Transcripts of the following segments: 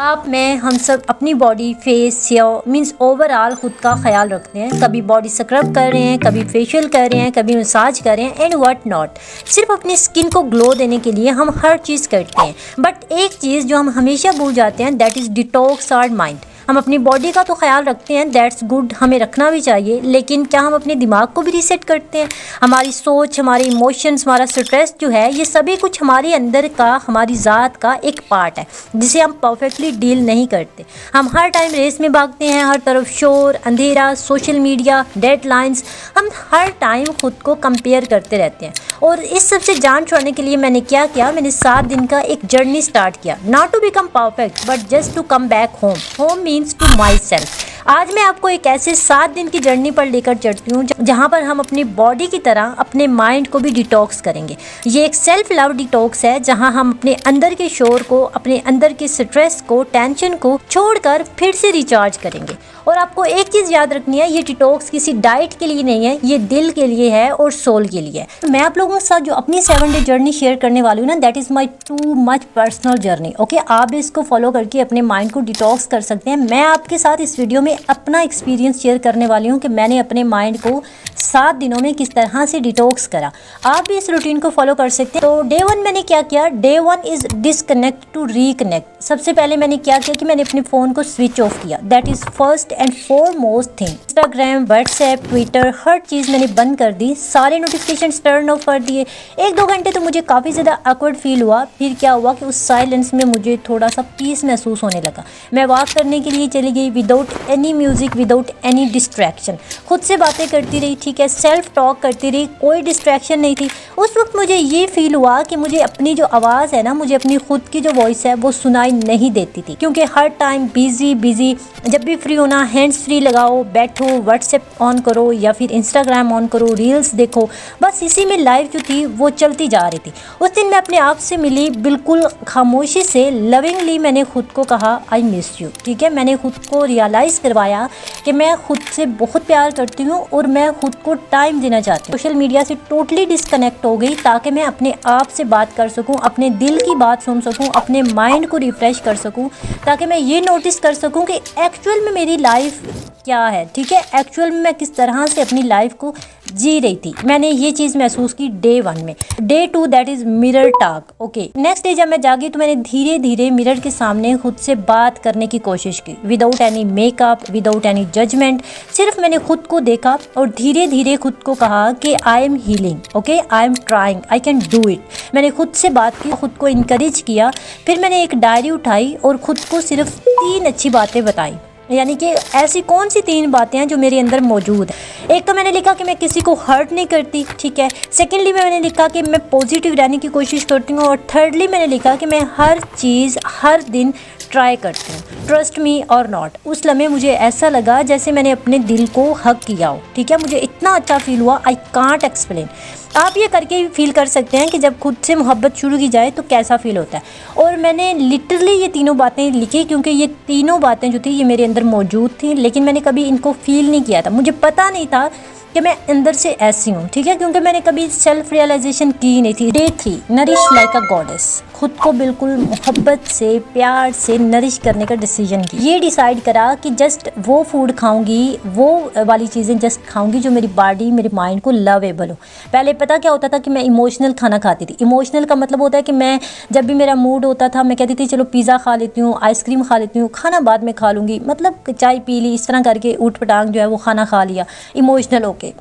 आप मैं हम सब अपनी बॉडी फेस या मीन्स ओवरऑल खुद का ख्याल रखते हैं। कभी बॉडी स्क्रब कर रहे हैं, कभी फेशियल कर रहे हैं, कभी मसाज कर रहे हैं एंड व्हाट नॉट। सिर्फ अपनी स्किन को ग्लो देने के लिए हम हर चीज़ करते हैं, बट एक चीज़ जो हम हमेशा भूल जाते हैं that is detox our mind. हम अपनी बॉडी का तो ख्याल रखते हैं, दैट्स गुड, हमें रखना भी चाहिए, लेकिन क्या हम अपने दिमाग को भी रीसेट करते हैं? हमारी सोच, हमारे इमोशंस, हमारा स्ट्रेस जो है, ये सभी कुछ हमारे अंदर का, हमारी ज़ात का एक पार्ट है जिसे हम परफेक्टली डील नहीं करते। हम हर टाइम रेस में भागते हैं, हर तरफ शोर, अंधेरा, सोशल मीडिया, डेडलाइंस, हम हर टाइम खुद को कंपेयर करते रहते हैं। और इस सब से जान छुड़ाने के लिए मैंने क्या किया, मैंने 7 दिन का एक जर्नी स्टार्ट किया, not to become perfect but just to come back home. Home means to myself. आज मैं आपको एक ऐसे 7 दिन की जर्नी पर लेकर चलती हूँ जहाँ पर हम अपनी बॉडी की तरह अपने माइंड को भी डिटॉक्स करेंगे। ये एक सेल्फ लव डिटॉक्स है जहाँ हम अपने अंदर के शोर को, अपने अंदर के स्ट्रेस को, टेंशन को छोड़कर फिर से रिचार्ज करेंगे। और आपको एक चीज़ याद रखनी है, ये डिटॉक्स किसी डाइट के लिए नहीं है, ये दिल के लिए है और सोल के लिए है। मैं आप लोगों के साथ जो अपनी 7 डे जर्नी शेयर करने वाली हूँ ना, that is my too much personal journey. Okay, आप भी इसको फॉलो करके अपने माइंड को डिटॉक्स कर सकते हैं। मैं आपके साथ इस वीडियो में अपना एक्सपीरियंस शेयर करने वाली हूँ कि मैंने अपने माइंड को 7 दिनों में किस तरह से डिटॉक्स करा। आप भी इस रूटीन को फॉलो कर सकते हैं। तो डे 1 मैंने क्या किया, day 1 is disconnect to reconnect. सबसे पहले मैंने क्या किया कि मैंने अपने फ़ोन को स्विच ऑफ किया, that is first and foremost thing. Instagram, WhatsApp, Twitter, हर चीज़ मैंने बंद कर दी, सारे नोटिफिकेशन टर्न ऑफ कर दिए। 1-2 घंटे तो मुझे काफ़ी ज़्यादा awkward फील हुआ। फिर क्या हुआ कि उस साइलेंस में मुझे थोड़ा सा पीस महसूस होने लगा। मैं वॉक करने के लिए चली गई without any music, without any distraction. खुद से बातें करती रही, ठीक है, सेल्फ टॉक करती रही, कोई डिस्ट्रैक्शन नहीं थी। उस वक्त मुझे ये फील हुआ कि मुझे अपनी जो आवाज़ है ना, मुझे अपनी खुद की जो वॉइस है वो सुनाई नहीं देती थी, क्योंकि हर टाइम बिजी। जब भी फ्री होना, हैंड्स फ्री लगाओ, बैठो, व्हाट्सएप ऑन करो या फिर इंस्टाग्राम ऑन करो, रील्स देखो, बस इसी में लाइफ जो थी वो चलती जा रही थी। उस दिन मैं अपने आप से मिली, बिल्कुल खामोशी से, लविंगली मैंने खुद को कहा आई मिस यू। ठीक है, मैंने खुद को रियलाइज़ करवाया कि मैं खुद से बहुत प्यार करती हूँ और मैं खुद को टाइम देना चाहती हूँ। सोशल मीडिया से टोटली डिस्कनेक्ट हो गई ताकि मैं अपने आप से बात कर सकूँ, अपने दिल की बात सुन सकूँ, अपने माइंड को रिफ्रेश कर सकूँ, ताकि मैं ये नोटिस कर सकूँ कि एक्चुअल में मेरी लाइफ क्या है। ठीक है, एक्चुअल में मैं किस तरह से अपनी लाइफ को जी रही थी। मैंने ये चीज़ महसूस की डे 1 में। Day 2 that is mirror talk. Okay, next day जब मैं जागी तो मैंने धीरे धीरे मिरर के सामने खुद से बात करने की कोशिश की, without any makeup, without any judgement. सिर्फ मैंने खुद को देखा और धीरे धीरे खुद को कहा कि I am healing, okay, I am trying, I can do it. मैंने खुद से बात की, खुद को इनकरेज किया। फिर मैंने एक डायरी उठाई और खुद को सिर्फ 3 अच्छी बातें बताई। यानी कि ऐसी कौन सी 3 बातें हैं जो मेरे अंदर मौजूद है। एक तो मैंने लिखा कि मैं किसी को हर्ट नहीं करती, ठीक है। सेकेंडली मैंने लिखा कि मैं पॉजिटिव रहने की कोशिश करती हूँ। और थर्डली मैंने लिखा कि मैं हर चीज़ हर दिन ट्राई करती हूँ, ट्रस्ट मी और नॉट। उस लम्हे मुझे ऐसा लगा जैसे मैंने अपने दिल को हक किया हो। ठीक है, मुझे इतना अच्छा फील हुआ, आई कांट एक्सप्लेन। आप ये करके भी फील कर सकते हैं कि जब खुद से मोहब्बत शुरू की जाए तो कैसा फील होता है। और मैंने लिटरली ये 3 बातें लिखी, क्योंकि ये 3 बातें जो थी ये मेरे अंदर मौजूद थी, लेकिन मैंने कभी इनको फील नहीं किया था। मुझे पता नहीं था कि मैं अंदर से ऐसी हूँ, ठीक है, क्योंकि मैंने कभी सेल्फ रियलाइजेशन की नहीं थी। Day 3 nourish like a goddess. खुद को बिल्कुल मोहब्बत से, प्यार से नरिश करने का डिसीजन की। ये डिसाइड करा कि जस्ट वो फूड खाऊंगी, वो वाली चीज़ें जस्ट खाऊंगी जो मेरी बॉडी, मेरे माइंड को लवेबल हो। पहले पता क्या होता था कि मैं इमोशनल खाना खाती थी। इमोशनल का मतलब होता है कि मैं जब भी मेरा मूड होता था मैं कहती थी चलो पिज़्ज़ा खा लेती हूँ, आइसक्रीम खा लेती हूँ, खाना बाद में खा लूँगी, मतलब चाय पी ली, इस तरह करके ऊट पटांग जो है वो खाना खा लिया। Emotional okay.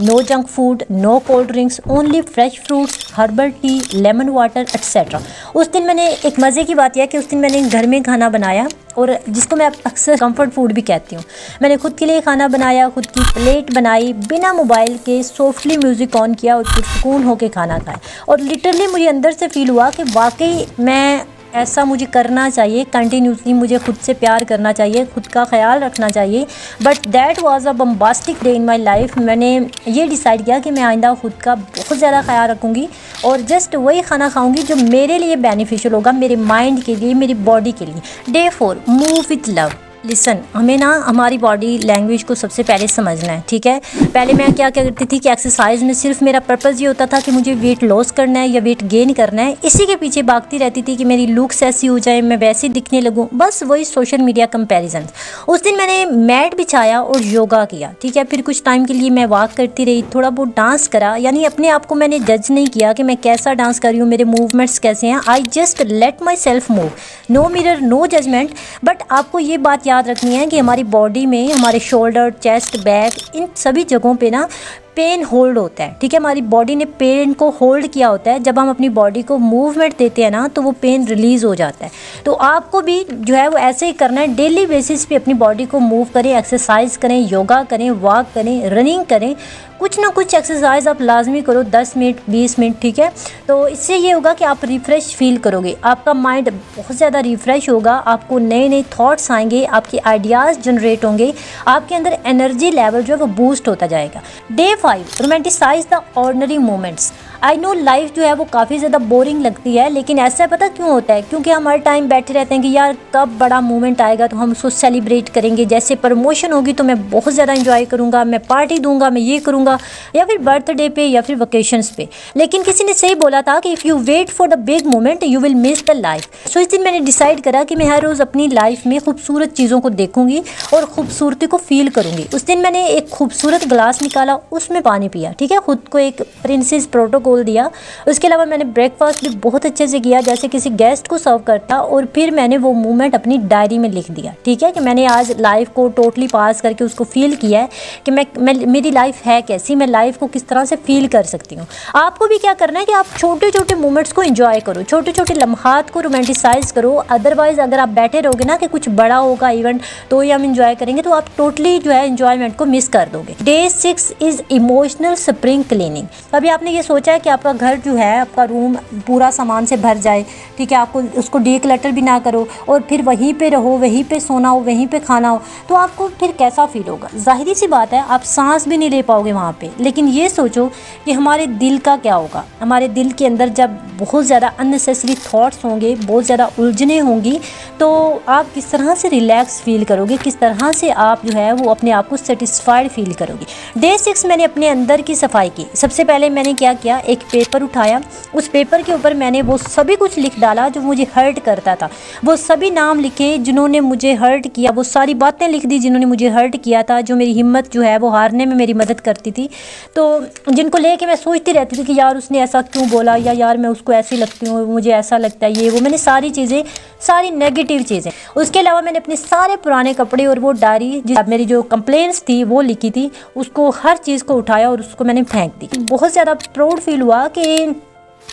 No junk food, no cold drinks, only fresh fruits, herbal tea, lemon water etcetera. उस दिन मैंने एक मज़े की बात यह कि उस दिन मैंने घर में खाना बनाया, और जिसको मैं अक्सर कंफर्ट फूड भी कहती हूँ। मैंने खुद के लिए खाना बनाया, खुद की प्लेट बनाई, बिना मोबाइल के सॉफ्टली म्यूज़िक ऑन किया और सुकून होकर खाना खाया। और लिटरली मुझे अंदर से फील हुआ कि वाकई मैं ऐसा मुझे करना चाहिए, कंटिन्यूसली मुझे खुद से प्यार करना चाहिए, खुद का ख्याल रखना चाहिए। But that was a bombastic day in my life. मैंने ये डिसाइड किया कि मैं आइंदा खुद का बहुत ज़्यादा ख्याल रखूँगी और जस्ट वही खाना खाऊँगी जो मेरे लिए बेनिफिशियल होगा, मेरे माइंड के लिए, मेरी बॉडी के लिए। Day 4 move with love. Listen, हमें ना हमारी बॉडी लैंग्वेज को सबसे पहले समझना है, ठीक है। पहले मैं क्या क्या करती थी कि एक्सरसाइज में सिर्फ मेरा पर्पज़ ये होता था कि मुझे वेट लॉस करना है या वेट गेन करना है, इसी के पीछे भागती रहती थी कि मेरी लुक्स ऐसी हो जाए, मैं वैसी दिखने लगूँ, बस वही सोशल मीडिया कंपैरिजन। उस दिन मैंने मैट बिछाया और योगा किया, ठीक है। फिर कुछ टाइम के लिए मैं वॉक करती रही, थोड़ा बहुत डांस करा, यानी अपने आप को मैंने जज नहीं किया कि मैं कैसा डांस कर रही हूँ, मेरे मूवमेंट्स कैसे हैं। I just let myself move, no mirror no judgement. But आपको ये बात याद रखनी है कि हमारी बॉडी में हमारे शोल्डर, चेस्ट, बैक, इन सभी जगहों पे ना पेन होल्ड होता है, ठीक है। हमारी बॉडी ने पेन को होल्ड किया होता है। जब हम अपनी बॉडी को मूवमेंट देते हैं ना तो वो पेन रिलीज़ हो जाता है। तो आपको भी जो है वो ऐसे ही करना है, डेली बेसिस पे अपनी बॉडी को मूव करें, एक्सरसाइज करें, योगा करें, वॉक करें, रनिंग करें, कुछ ना कुछ एक्सरसाइज आप लाजमी करो, 10 मिनट 20 मिनट, ठीक है। तो इससे ये होगा कि आप रिफ़्रेश फील करोगे, आपका माइंड बहुत ज़्यादा रिफ़्रेश होगा, आपको नए नए थॉट्स आएंगे, आपके आइडियाज़ जनरेट होंगे, आपके अंदर एनर्जी लेवल जो है वो बूस्ट होता जाएगा। Day 5, romanticise the ordinary moments. I know life जो है वो काफ़ी ज़्यादा बोरिंग लगती है, लेकिन ऐसा पता क्यों होता है? क्योंकि हम हर टाइम बैठे रहते हैं कि यार कब बड़ा मोमेंट आएगा तो हम उसको सेलिब्रेट करेंगे, जैसे प्रमोशन होगी तो मैं बहुत ज़्यादा इंजॉय करूँगा, मैं पार्टी दूंगा, मैं ये करूँगा, या फिर बर्थडे पे या फिर वकेशंस पे। लेकिन किसी ने सही बोला था कि if you wait for the big moment you will miss the life. So इस दिन मैंने डिसाइड करा कि मैं हर रोज़ अपनी लाइफ में खूबसूरत चीज़ों को देखूंगी और खूबसूरती को फील करूँगी। उस दिन मैंने एक खूबसूरत ग्लास निकाला, उसमें पानी पिया, ठीक है, खुद को एक प्रिंसेस प्रोटोकॉल दिया। उसके अलावा मैंने ब्रेकफास्ट भी बहुत अच्छे से किया, जैसे किसी गेस्ट को सर्व करता, और फिर मैंने वो मोमेंट अपनी डायरी में लिख दिया, ठीक है, कि मैंने आज लाइफ को टोटली पास करके उसको फील किया है कि मैं मेरी लाइफ है कैसी, मैं लाइफ को किस तरह से फील कर सकती हूँ। आपको भी क्या करना है कि आप छोटे छोटे मोमेंट्स को एंजॉय करो, छोटे छोटे लम्हात को रोमांटिसाइज करो। अदरवाइज अगर आप बैठे रहोगे ना कि कुछ बड़ा होगा इवेंट तो ही हम इंजॉय करेंगे, तो आप टोटली जो है एंजॉयमेंट को मिस कर दोगे। Day 6 is emotional spring cleaning. कभी आपने ये सोचा है कि आपका घर जो है, आपका रूम पूरा सामान से भर जाए, ठीक है, आपको उसको डीक्लटर भी ना करो और फिर वहीं पे रहो, वहीं पे सोना हो, वहीं पे खाना हो, तो आपको फिर कैसा फील होगा? जाहिर सी बात है आप सांस भी नहीं ले पाओगे वहाँ पे। लेकिन ये सोचो कि हमारे दिल का क्या होगा। हमारे दिल के अंदर जब बहुत ज़्यादा अननेसेसरी थॉट्स होंगे, बहुत ज़्यादा उलझने होंगी, तो आप किस तरह से रिलैक्स फील करोगे, किस तरह से आप जो है वो अपने आप को सेटिस्फाइड फील करोगे। डे 6 मैंने अपने अंदर की सफाई की। सबसे पहले मैंने क्या किया, एक पेपर उठाया, उस पेपर के ऊपर मैंने वो सभी कुछ लिख डाला जो मुझे हर्ट करता था, वो सभी नाम लिखे जिन्होंने मुझे हर्ट किया, वो सारी बातें लिख दी जिन्होंने मुझे हर्ट किया था, जो मेरी हिम्मत जो है वो हारने में मेरी मदद करती थी, तो जिनको लेके मैं सोचती रहती थी कि यार उसने ऐसा क्यों बोला, या यार मैं उसको ऐसी लगती हूँ, मुझे ऐसा लगता है, ये वो, मैंने सारी चीज़ें, सारी नेगेटिव चीज़ें। उसके अलावा मैंने अपने सारे पुराने कपड़े और वो डायरी मेरी जो कंप्लेंट्स थी वो लिखी थी, उसको हर चीज़ को उठाया और उसको मैंने फेंक दी। बहुत ज़्यादा प्राउड फील हुआ कि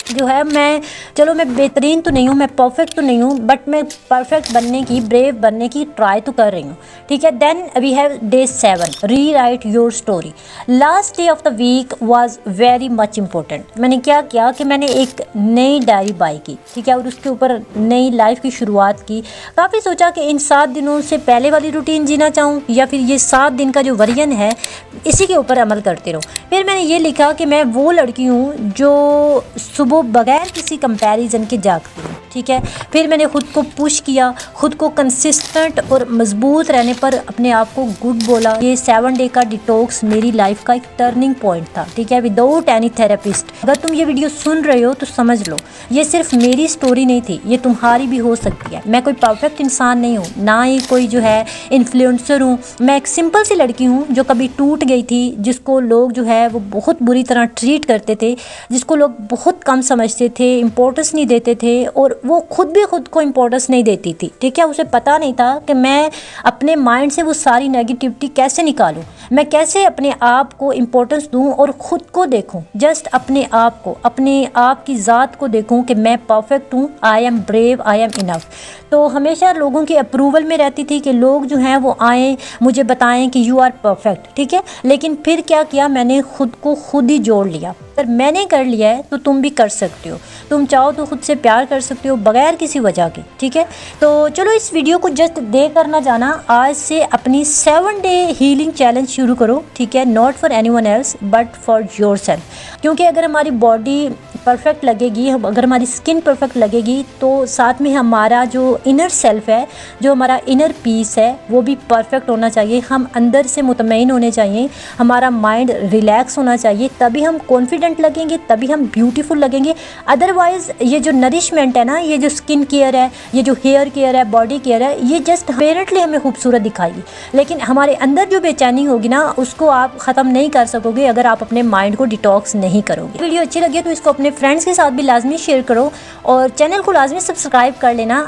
जो है मैं, चलो मैं बेहतरीन तो नहीं हूँ, मैं परफेक्ट तो नहीं हूँ, बट मैं परफेक्ट बनने की, ब्रेव बनने की ट्राई तो कर रही हूँ, ठीक है। Then we have day 7, rewrite your story. Last day of the week was very much important. मैंने क्या किया कि मैंने एक नई डायरी बाई की, ठीक है, और उसके ऊपर नई लाइफ की शुरुआत की। काफ़ी सोचा कि इन 7 दिनों से पहले वाली रूटीन जीना चाहूँ या फिर ये 7 दिन का जो वर्जन है इसी के ऊपर अमल करते रहो। फिर मैंने ये लिखा कि मैं वो लड़की हूँ जो सुबह बगैर किसी कंपैरिजन के जागती हूँ, ठीक है। फिर मैंने खुद को पुश किया, खुद को कंसिस्टेंट और मजबूत रहने पर अपने आप को गुड बोला। ये 7 डे का डिटॉक्स मेरी लाइफ का एक टर्निंग पॉइंट था, ठीक है, विदाउट एनी थेरेपिस्ट। अगर तुम ये वीडियो सुन रहे हो तो समझ लो ये सिर्फ मेरी स्टोरी नहीं थी, ये तुम्हारी भी हो सकती है। मैं कोई परफेक्ट इंसान नहीं हूँ, ना ही कोई जो है इन्फ्लुएंसर हूँ। मैं एक सिंपल सी लड़की हूँ जो कभी टूट गई थी, जिसको लोग जो है वो बहुत बुरी तरह ट्रीट करते थे, जिसको लोग बहुत कम समझते थे, इम्पोर्टेंस नहीं देते थे, और वो खुद भी खुद को इम्पोर्टेंस नहीं देती थी, ठीक है। उसे पता नहीं था कि मैं अपने माइंड से वो सारी नेगेटिविटी कैसे निकालूं, मैं कैसे अपने आप को इम्पोर्टेंस दूं और ख़ुद को देखूं, जस्ट अपने आप को, अपने आप की ज़ात को देखूं कि मैं परफेक्ट हूं, I am brave, I am enough. तो हमेशा लोगों की अप्रूवल में रहती थी कि लोग जो हैं वो आएँ मुझे बताएं कि यू आर परफेक्ट, ठीक है। लेकिन फिर क्या किया, मैंने खुद को खुद ही जोड़ लिया। अगर मैंने कर लिया है तो तुम भी कर सकते हो। तुम चाहो तो खुद से प्यार कर सकते हो बगैर किसी वजह के, ठीक है। तो चलो इस वीडियो को जस्ट देख कर ना जाना, आज से अपनी 7 डे हीलिंग चैलेंज शुरू करो, ठीक है। Not for anyone else but for yourself. क्योंकि अगर हमारी बॉडी परफेक्ट लगेगी, अगर हमारी स्किन परफेक्ट लगेगी, तो साथ में हमारा जो इनर सेल्फ है, जो हमारा इनर पीस है, वो भी परफेक्ट होना चाहिए। हम अंदर से मुतमईन होने चाहिए, हमारा माइंड रिलैक्स होना चाहिए, तभी हम कॉन्फिडेंट लगेंगे, तभी हम ब्यूटीफुल लगेंगे। अदरवाइज़ ये जो नरिशमेंट है ना, ये जो स्किन केयर है, ये जो हेयर केयर है, बॉडी केयर है, ये जस्ट अपेरेंटली हमें खूबसूरत दिखाएगी, लेकिन हमारे अंदर जो बेचैनी होगी ना, उसको आप ख़त्म नहीं कर सकोगे अगर आप अपने माइंड को डिटॉक्स नहीं करोगे। वीडियो अच्छी लगी तो इसको अपने फ्रेंड्स के साथ भी लाजमी शेयर करो और चैनल को लाजमी सब्सक्राइब कर लेना।